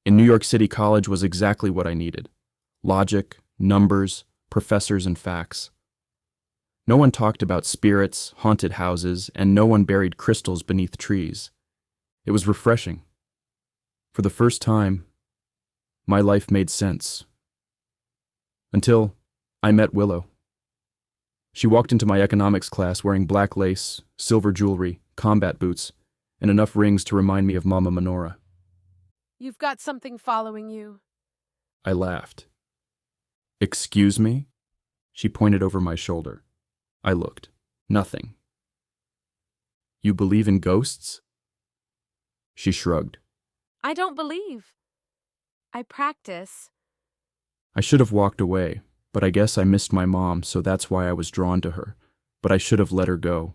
In New York City, college was exactly what I needed. Logic, numbers, professors, and facts. No one talked about spirits, haunted houses, and no one buried crystals beneath trees. It was refreshing. For the first time, my life made sense. Until I met Willow. She walked into my economics class wearing black lace, silver jewelry, combat boots, and enough rings to remind me of Mama Manora. You've got something following you. I laughed. Excuse me? She pointed over my shoulder. I looked. Nothing. You believe in ghosts? She shrugged. I don't believe. I practice. I should have walked away, but I guess I missed my mom, so that's why I was drawn to her, but I should have let her go.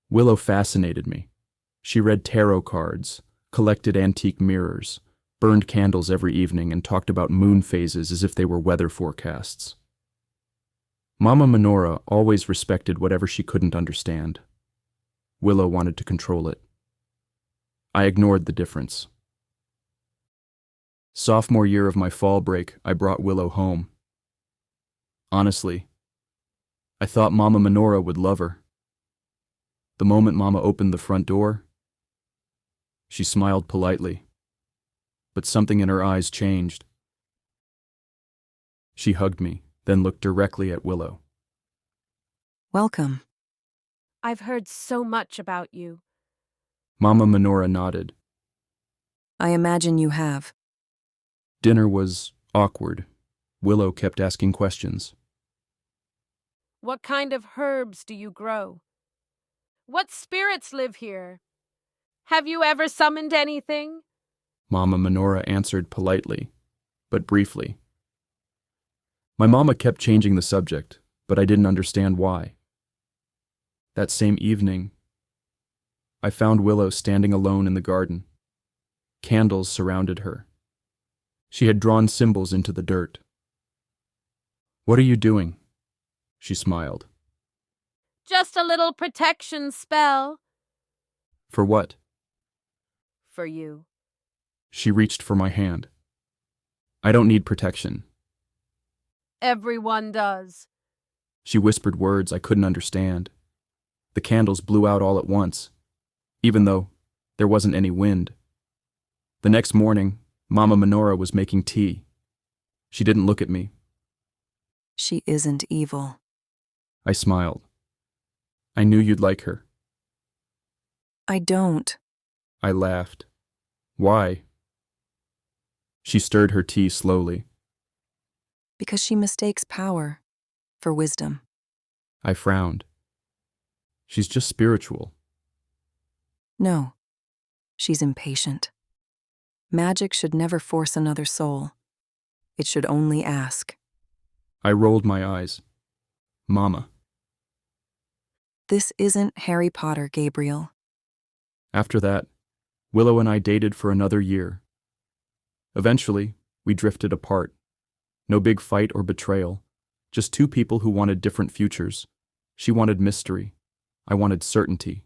Willow fascinated me. She read tarot cards, collected antique mirrors, burned candles every evening, and talked about moon phases as if they were weather forecasts. Mama Manora always respected whatever she couldn't understand. Willow wanted to control it. I ignored the difference. Sophomore year of my fall break, I brought Willow home. Honestly, I thought Mama Manora would love her. The moment Mama opened the front door, she smiled politely, but something in her eyes changed. She hugged me, then looked directly at Willow. Welcome. I've heard so much about you. Mama Manora nodded. I imagine you have. Dinner was awkward. Willow kept asking questions. What kind of herbs do you grow? What spirits live here? Have you ever summoned anything? Mama Manora answered politely, but briefly. My mama kept changing the subject, but I didn't understand why. That same evening, I found Willow standing alone in the garden. Candles surrounded her. She had drawn symbols into the dirt. "What are you doing?" She smiled. Just a little protection spell. For what? For you. She reached for my hand. I don't need protection. Everyone does. She whispered words I couldn't understand. The candles blew out all at once, even though there wasn't any wind. The next morning, Mama Manora was making tea. She didn't look at me. She isn't evil. I smiled. I knew you'd like her. I don't. I laughed. Why? She stirred her tea slowly. Because she mistakes power for wisdom. I frowned. She's just spiritual. No, she's impatient. Magic should never force another soul. It should only ask. I rolled my eyes. Mama. This isn't Harry Potter, Gabriel. After that, Willow and I dated for another year. Eventually, we drifted apart. No big fight or betrayal, just two people who wanted different futures. She wanted mystery. I wanted certainty.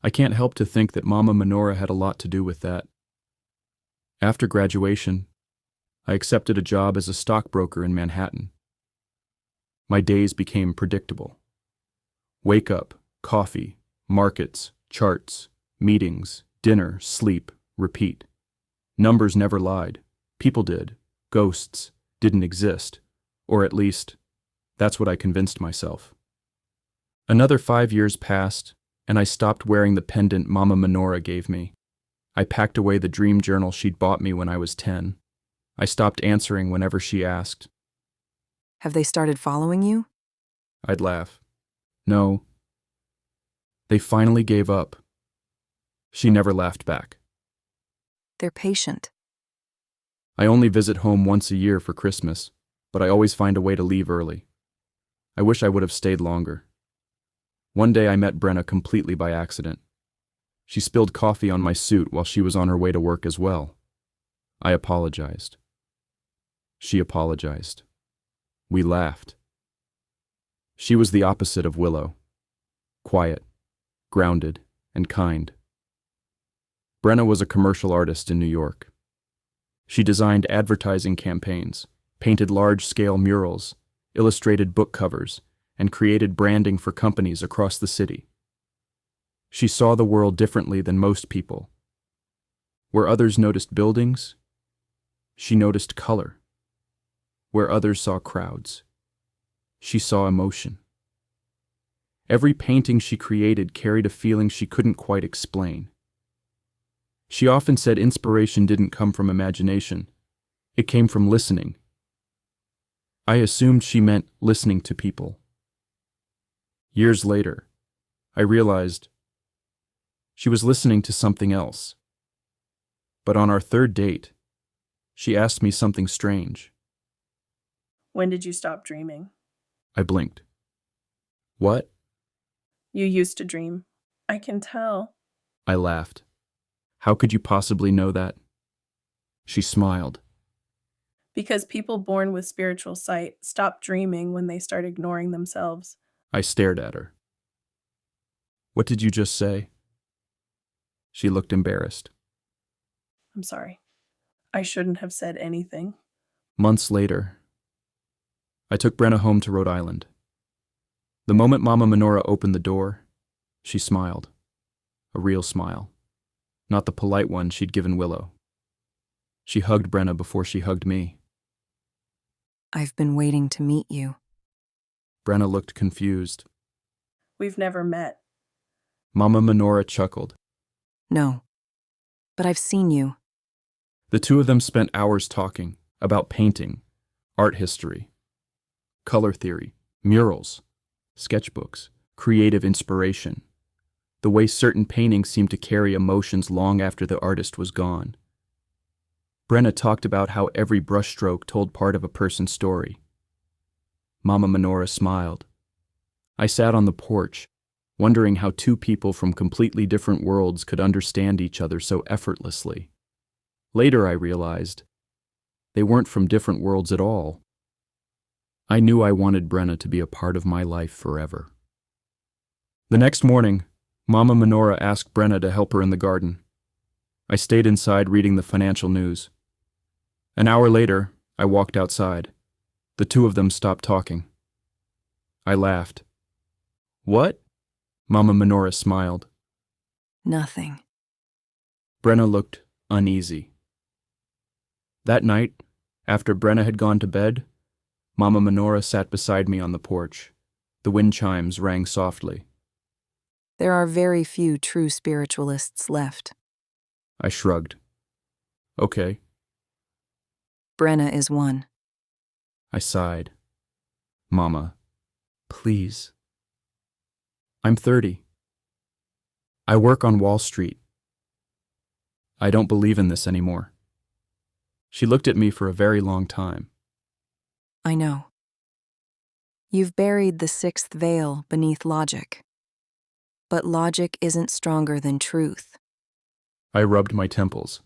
I can't help to think that Mama Manora had a lot to do with that. After graduation, I accepted a job as a stockbroker in Manhattan. My days became predictable. Wake up, coffee, markets, charts, meetings, dinner, sleep, repeat. Numbers never lied. People did. Ghosts didn't exist. Or at least, that's what I convinced myself. Another 5 years passed, and I stopped wearing the pendant Mama Manora gave me. I packed away the dream journal she'd bought me when I was 10. I stopped answering whenever she asked. Have they started following you? I'd laugh. No. They finally gave up. She never laughed back. They're patient. I only visit home once a year for Christmas, but I always find a way to leave early. I wish I would have stayed longer. One day I met Brenna completely by accident. She spilled coffee on my suit while she was on her way to work as well. I apologized. She apologized. We laughed. She was the opposite of Willow. Quiet, grounded, and kind. Brenna was a commercial artist in New York. She designed advertising campaigns, painted large-scale murals, illustrated book covers, and created branding for companies across the city. She saw the world differently than most people. Where others noticed buildings, she noticed color. Where others saw crowds, she saw emotion. Every painting she created carried a feeling she couldn't quite explain. She often said inspiration didn't come from imagination, it came from listening. I assumed she meant listening to people. Years later, I realized she was listening to something else. But on our third date, she asked me something strange. When did you stop dreaming? I blinked. What? You used to dream. I can tell. I laughed. How could you possibly know that? She smiled. Because people born with spiritual sight stop dreaming when they start ignoring themselves. I stared at her. What did you just say? She looked embarrassed. I'm sorry. I shouldn't have said anything. Months later, I took Brenna home to Rhode Island. The moment Mama Manora opened the door, she smiled. A real smile. Not the polite one she'd given Willow. She hugged Brenna before she hugged me. I've been waiting to meet you. Brenna looked confused. We've never met. Mama Manora chuckled. No, but I've seen you. The two of them spent hours talking about painting, art history, color theory, murals, sketchbooks, creative inspiration, the way certain paintings seemed to carry emotions long after the artist was gone. Brenna talked about how every brushstroke told part of a person's story. Mama Manora smiled. I sat on the porch, wondering how two people from completely different worlds could understand each other so effortlessly. Later I realized they weren't from different worlds at all. I knew I wanted Brenna to be a part of my life forever. The next morning, Mama Manora asked Brenna to help her in the garden. I stayed inside reading the financial news. An hour later, I walked outside. The two of them stopped talking. I laughed. What? Mama Manora smiled. Nothing. Brenna looked uneasy. That night, after Brenna had gone to bed, Mama Manora sat beside me on the porch. The wind chimes rang softly. There are very few true spiritualists left. I shrugged. Okay. Brenna is one. I sighed. Mama, please. I'm 30. I work on Wall Street. I don't believe in this anymore. She looked at me for a very long time. I know. You've buried the sixth veil beneath logic. But logic isn't stronger than truth. I rubbed my temples.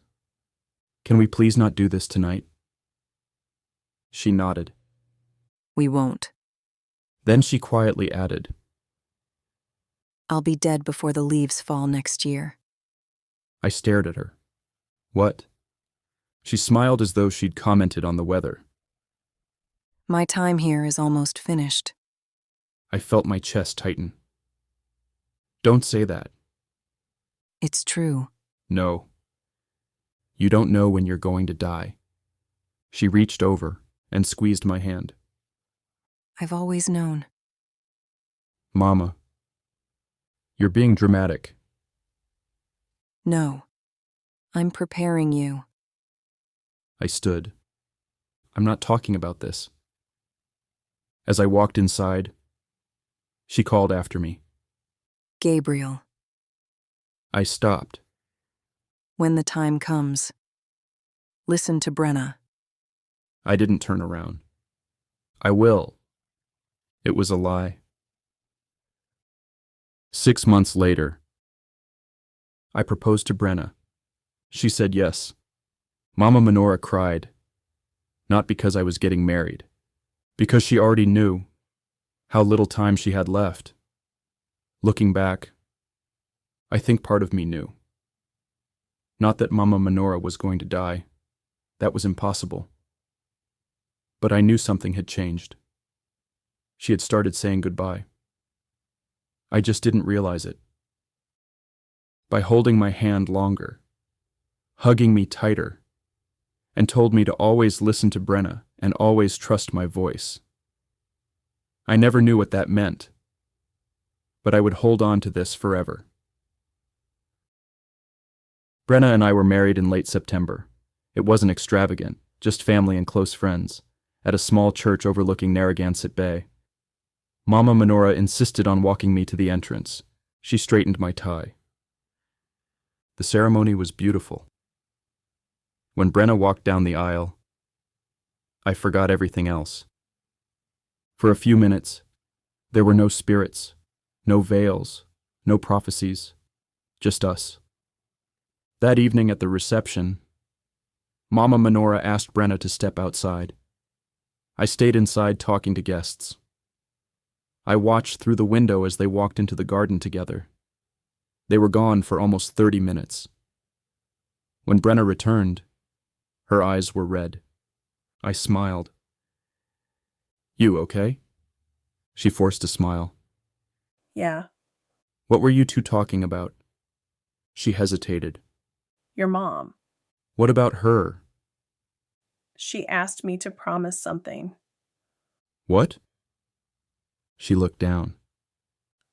Can we please not do this tonight? She nodded. We won't. Then she quietly added, I'll be dead before the leaves fall next year. I stared at her. What? She smiled as though she'd commented on the weather. My time here is almost finished. I felt my chest tighten. Don't say that. It's true. No. You don't know when you're going to die. She reached over and squeezed my hand. I've always known. Mama, you're being dramatic. No. I'm preparing you. I stood. I'm not talking about this. As I walked inside, she called after me. Gabriel. I stopped. When the time comes, listen to Brenna. I didn't turn around. I will. It was a lie. 6 months later, I proposed to Brenna. She said yes. Mama Manora cried. Not because I was getting married. Because she already knew how little time she had left. Looking back, I think part of me knew. Not that Mama Manora was going to die. That was impossible. But I knew something had changed. She had started saying goodbye. I just didn't realize it. By holding my hand longer, hugging me tighter, and told me to always listen to Brenna and always trust my voice. I never knew what that meant, but I would hold on to this forever. Brenna and I were married in late September. It wasn't extravagant, just family and close friends, at a small church overlooking Narragansett Bay. Mama Manora insisted on walking me to the entrance. She straightened my tie. The ceremony was beautiful. When Brenna walked down the aisle, I forgot everything else. For a few minutes, there were no spirits, no veils, no prophecies, just us. That evening at the reception, Mama Manora asked Brenna to step outside. I stayed inside talking to guests. I watched through the window as they walked into the garden together. They were gone for almost 30 minutes. When Brenna returned, her eyes were red. I smiled. "You okay?" She forced a smile. Yeah, "What were you two talking about?" She hesitated. your mom. "What about her?" She asked me to promise something. "What?" She looked down.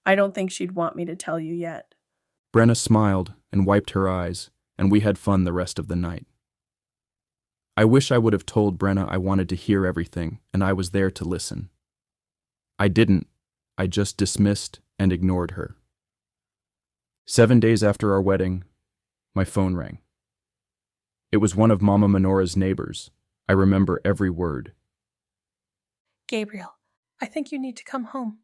I don't think she'd want me to tell you yet. Brenna smiled and wiped her eyes, and we had fun the rest of the night. I wish I would have told Brenna I wanted to hear everything, and I was there to listen. I didn't. I just dismissed and ignored her. 7 days after our wedding, my phone rang. It was one of Mama Manora's neighbors. I remember every word. Gabriel, I think you need to come home.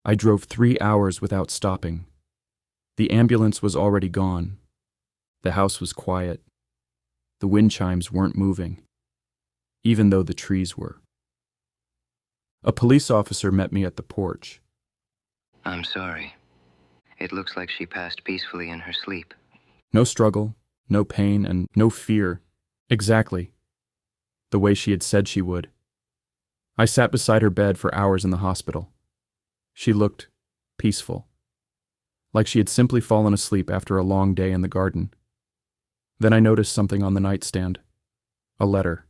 I drove 3 hours without stopping. The ambulance was already gone. The house was quiet. The wind chimes weren't moving, even though the trees were. A police officer met me at the porch. I'm sorry. It looks like she passed peacefully in her sleep. No struggle, no pain, and no fear. Exactly. The way she had said she would. I sat beside her bed for hours in the hospital. She looked peaceful, like she had simply fallen asleep after a long day in the garden. Then I noticed something on the nightstand. A letter.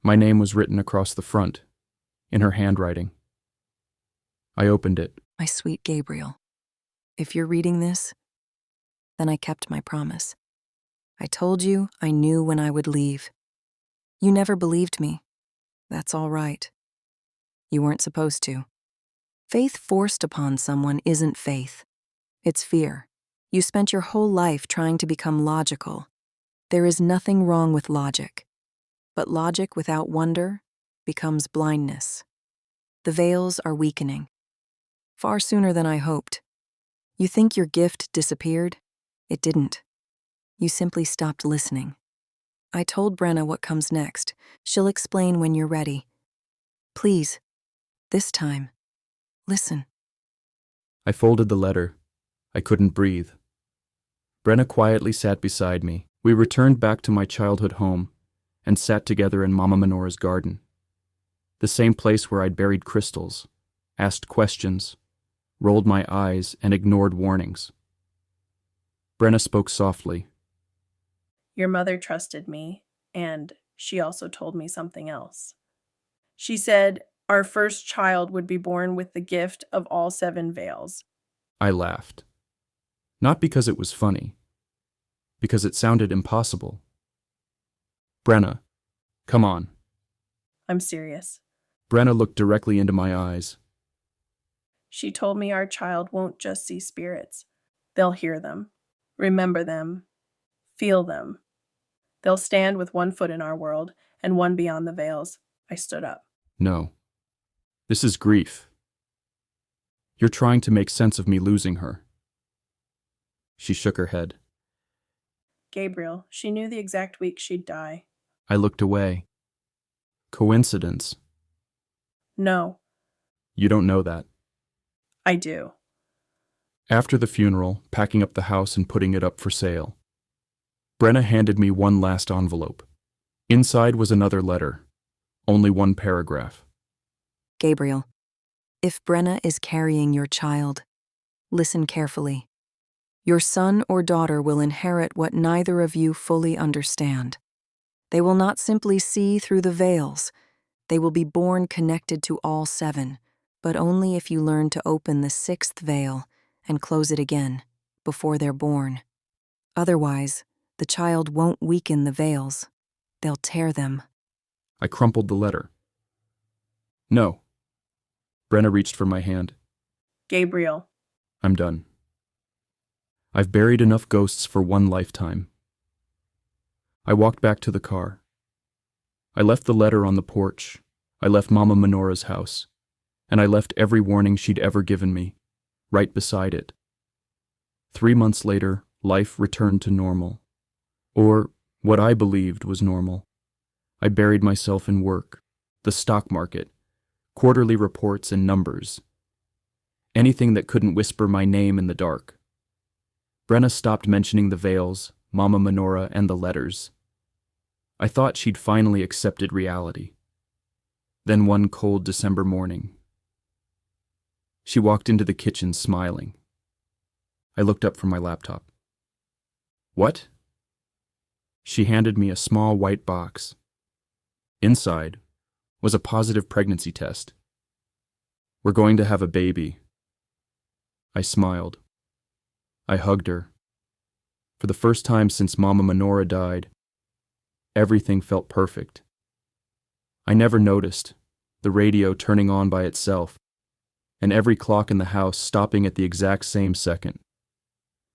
My name was written across the front, in her handwriting. I opened it. My sweet Gabriel, if you're reading this, then I kept my promise. I told you I knew when I would leave. You never believed me. That's all right. You weren't supposed to. Faith forced upon someone isn't faith. It's fear. You spent your whole life trying to become logical. There is nothing wrong with logic. But logic without wonder becomes blindness. The veils are weakening. Far sooner than I hoped. You think your gift disappeared? It didn't. You simply stopped listening. I told Brenna what comes next. She'll explain when you're ready. Please, this time, listen. I folded the letter. I couldn't breathe. Brenna quietly sat beside me. We returned back to my childhood home and sat together in Mama Manora's garden. The same place where I'd buried crystals, asked questions, rolled my eyes, and ignored warnings. Brenna spoke softly. Your mother trusted me, and she also told me something else. She said our first child would be born with the gift of all 7 veils. I laughed. Not because it was funny, because it sounded impossible. Brenna, come on. I'm serious. Brenna looked directly into my eyes. She told me our child won't just see spirits. They'll hear them, remember them, feel them. They'll stand with one foot in our world and one beyond the veils. I stood up. No. This is grief. You're trying to make sense of me losing her. She shook her head. Gabriel, she knew the exact week she'd die. I looked away. Coincidence? No, You don't know that. I do. After the funeral, packing up the house and putting it up for sale, Brenna handed me one last envelope. Inside was another letter, only one paragraph. Gabriel, if Brenna is carrying your child, listen carefully. Your son or daughter will inherit what neither of you fully understand. They will not simply see through the veils. They will be born connected to all seven, but only if you learn to open the sixth veil and close it again before they're born. Otherwise, the child won't weaken the veils. They'll tear them. I crumpled the letter. No. Brenna reached for my hand. Gabriel, I'm done. I've buried enough ghosts for one lifetime. I walked back to the car. I left the letter on the porch. I left Mama Manora's house. And I left every warning she'd ever given me, right beside it. 3 months later, life returned to normal. Or what I believed was normal. I buried myself in work, the stock market, quarterly reports and numbers. Anything that couldn't whisper my name in the dark. Brenna stopped mentioning the veils, Mama Manora, and the letters. I thought she'd finally accepted reality. Then one cold December morning, she walked into the kitchen smiling. I looked up from my laptop. What? She handed me a small white box. Inside was a positive pregnancy test. We're going to have a baby. I smiled. I hugged her. For the first time since Mama Manora died, everything felt perfect. I never noticed the radio turning on by itself, and every clock in the house stopping at the exact same second,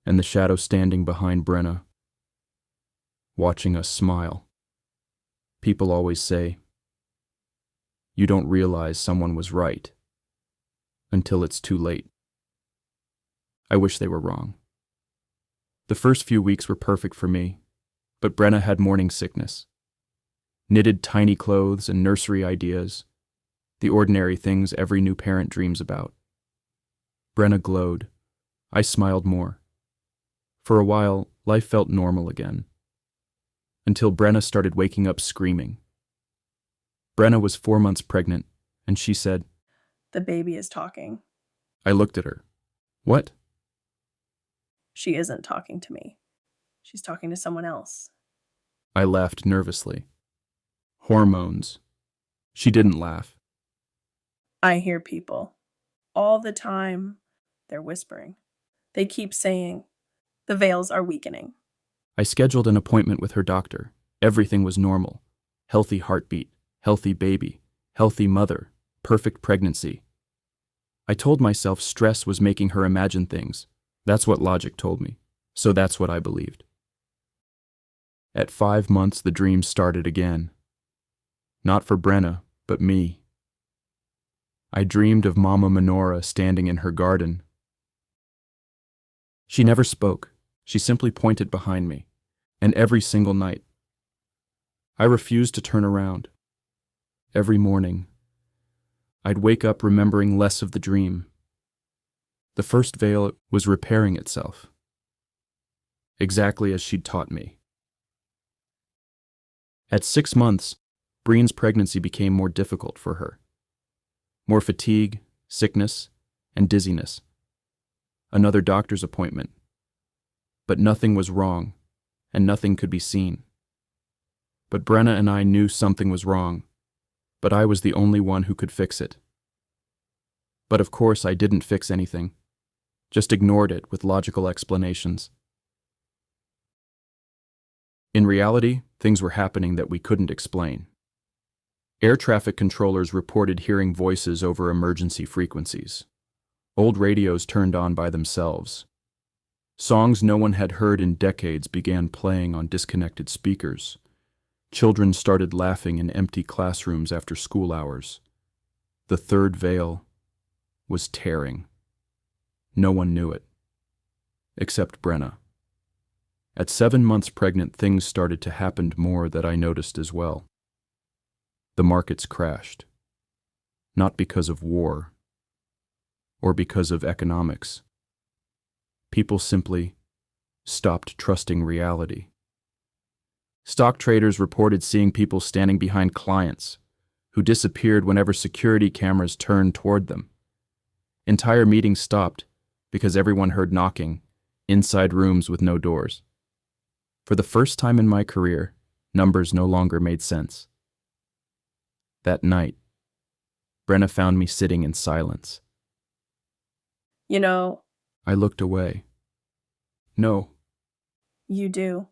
and the shadow standing behind Brenna, watching us smile. People always say, you don't realize someone was right until it's too late. I wish they were wrong. The first few weeks were perfect for me, but Brenna had morning sickness. Knitted tiny clothes and nursery ideas, the ordinary things every new parent dreams about. Brenna glowed. I smiled more. For a while, life felt normal again. Until Brenna started waking up screaming. Brenna was 4 months pregnant, and she said, the baby is talking. I looked at her. What? She isn't talking to me. She's talking to someone else. I laughed nervously. Hormones. She didn't laugh. I hear people. All the time, they're whispering. They keep saying, the veils are weakening. I scheduled an appointment with her doctor. Everything was normal. Healthy heartbeat, healthy baby, healthy mother, perfect pregnancy. I told myself stress was making her imagine things. That's what logic told me. So that's what I believed. At 5 months, the dream started again. Not for Brenna, but me. I dreamed of Mama Manora standing in her garden. She never spoke. She simply pointed behind me, and every single night. I refused to turn around. Every morning, I'd wake up remembering less of the dream. The first veil was repairing itself, exactly as she'd taught me. At 6 months, Breen's pregnancy became more difficult for her. More fatigue, sickness, and dizziness. Another doctor's appointment. But nothing was wrong, and nothing could be seen. But Brenna and I knew something was wrong, but I was the only one who could fix it. But of course I didn't fix anything, just ignored it with logical explanations. In reality, things were happening that we couldn't explain. Air traffic controllers reported hearing voices over emergency frequencies. Old radios turned on by themselves. Songs no one had heard in decades began playing on disconnected speakers. Children started laughing in empty classrooms after school hours. The third veil was tearing. No one knew it, except Brenna. At 7 months pregnant, things started to happen more that I noticed as well. The markets crashed, not because of war or because of economics. People simply stopped trusting reality. Stock traders reported seeing people standing behind clients who disappeared whenever security cameras turned toward them. Entire meetings stopped because everyone heard knocking inside rooms with no doors. For the first time in my career, numbers no longer made sense. That night, Brenna found me sitting in silence. You know, I looked away. No, you do.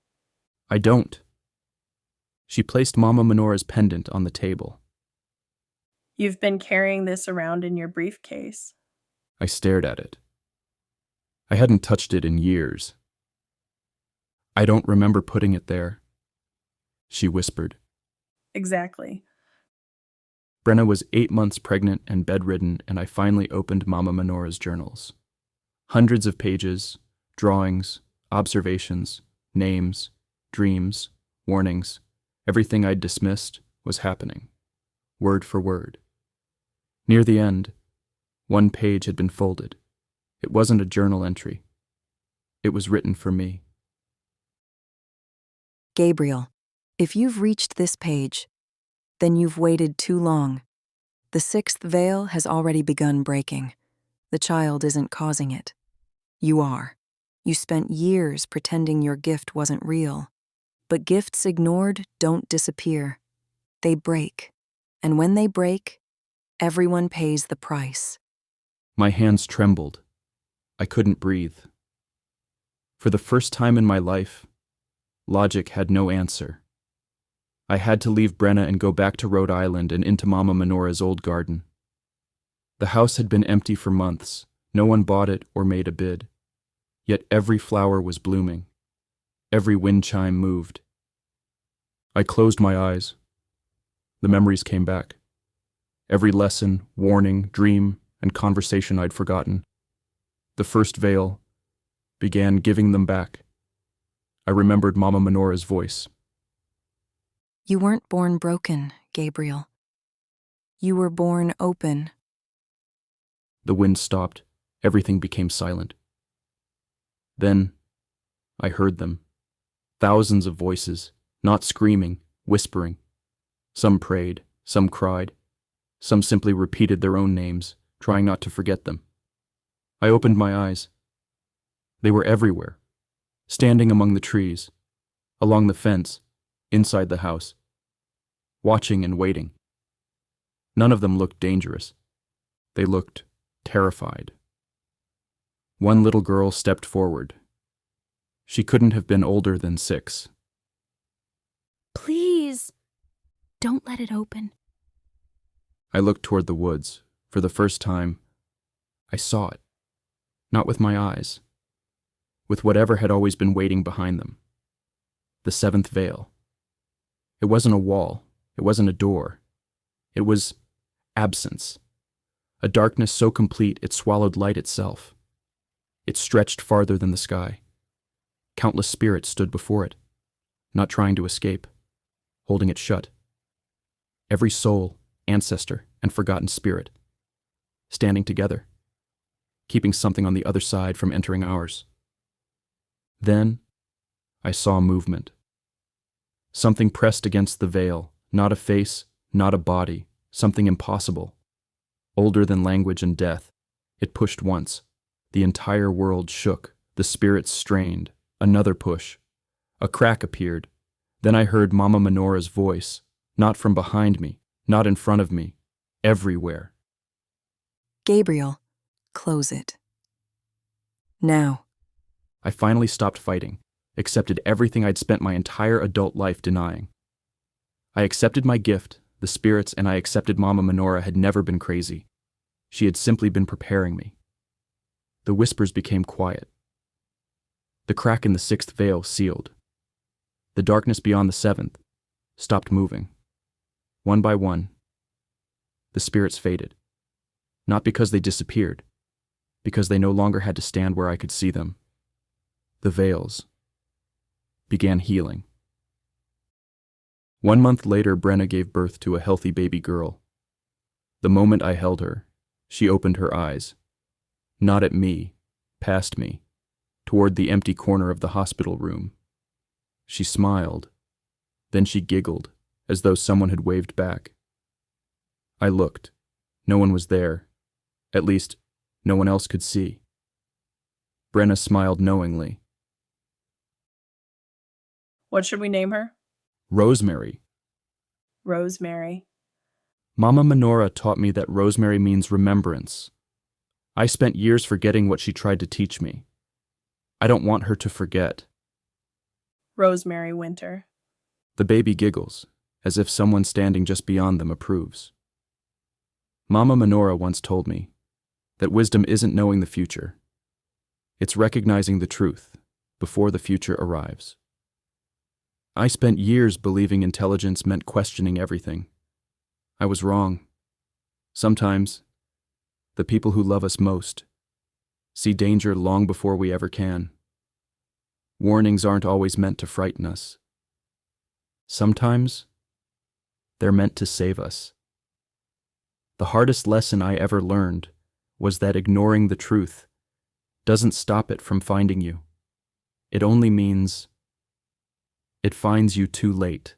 I don't. She placed Mama Manora's pendant on the table. You've been carrying this around in your briefcase. I stared at it. I hadn't touched it in years. I don't remember putting it there, she whispered. Exactly. Brenna was 8 months pregnant and bedridden, and I finally opened Mama Manora's journals. Hundreds of pages, drawings, observations, names, dreams, warnings. Everything I'd dismissed was happening, word for word. Near the end, one page had been folded. It wasn't a journal entry. It was written for me. Gabriel, if you've reached this page, then you've waited too long. The sixth veil has already begun breaking. The child isn't causing it. You are. You spent years pretending your gift wasn't real. But gifts ignored don't disappear. They break. And when they break, everyone pays the price. My hands trembled. I couldn't breathe. For the first time in my life, logic had no answer. I had to leave Brenna and go back to Rhode Island and into Mama Manora's old garden. The house had been empty for months. No one bought it or made a bid. Yet every flower was blooming. Every wind chime moved. I closed my eyes. The memories came back. Every lesson, warning, dream, and conversation I'd forgotten. The first veil began giving them back. I remembered Mama Manora's voice. You weren't born broken, Gabriel. You were born open. The wind stopped. Everything became silent. Then I heard them. Thousands of voices, not screaming, whispering. Some prayed, some cried. Some simply repeated their own names, trying not to forget them. I opened my eyes. They were everywhere, standing among the trees, along the fence, inside the house, watching and waiting. None of them looked dangerous. They looked terrified. One little girl stepped forward. She couldn't have been older than 6. Please, don't let it open. I looked toward the woods. For the first time, I saw it. Not with my eyes. With whatever had always been waiting behind them. The 7th veil. It wasn't a wall. It wasn't a door. It was absence. A darkness so complete it swallowed light itself. It stretched farther than the sky. Countless spirits stood before it, not trying to escape, holding it shut. Every soul, ancestor, and forgotten spirit, standing together, keeping something on the other side from entering ours. Then I saw movement. Something pressed against the veil, not a face, not a body, something impossible. Older than language and death, it pushed once. The entire world shook, the spirits strained. Another push. A crack appeared. Then I heard Mama Manora's voice, not from behind me, not in front of me, everywhere. Gabriel, close it. Now. I finally stopped fighting, accepted everything I'd spent my entire adult life denying. I accepted my gift, the spirits, and I accepted Mama Manora had never been crazy. She had simply been preparing me. The whispers became quiet. The crack in the 6th veil sealed. The darkness beyond the 7th stopped moving. One by one, the spirits faded. Not because they disappeared, because they no longer had to stand where I could see them. The veils began healing. 1 month later, Brenna gave birth to a healthy baby girl. The moment I held her, she opened her eyes. Not at me, past me, toward the empty corner of the hospital room. She smiled, Then she giggled, as though someone had waved back. I looked. No one was there. At least, no one else could see. Brenna smiled knowingly. What should we name her? Rosemary. Rosemary. Mama Manora taught me that rosemary means remembrance. I spent years forgetting what she tried to teach me. I don't want her to forget. Rosemary Winter. The baby giggles, as if someone standing just beyond them approves. Mama Manora once told me that wisdom isn't knowing the future. It's recognizing the truth before the future arrives. I spent years believing intelligence meant questioning everything. I was wrong. Sometimes, the people who love us most see danger long before we ever can. Warnings aren't always meant to frighten us. Sometimes, they're meant to save us. The hardest lesson I ever learned was that ignoring the truth doesn't stop it from finding you. It only means it finds you too late.